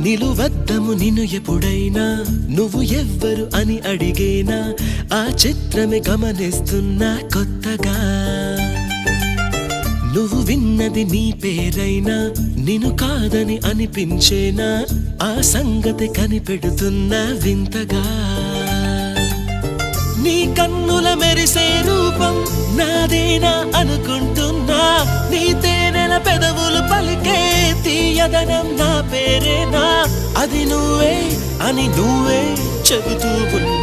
నిలువద్దము నిన్ను ఎప్పుడైనా నువ్వు ఎవ్వరు అని అడిగేనా ఆ చిత్రమే గమనిస్తున్నా కొత్తగా నువ్వు విన్నది నీ పేరైనా నిన్ను కాదని అనిపించేనా ఆ సంగతి కనిపెడుతున్నా వింతగా నీ కన్నుల మెరిసే రూపం నాదేనా అనుకుంటున్నా నీ తేనెల పెదవులు పలికే తీయదనం నా పేరేనా అది నువ్వే అని నువ్వే చెబుతూ ఉన్నా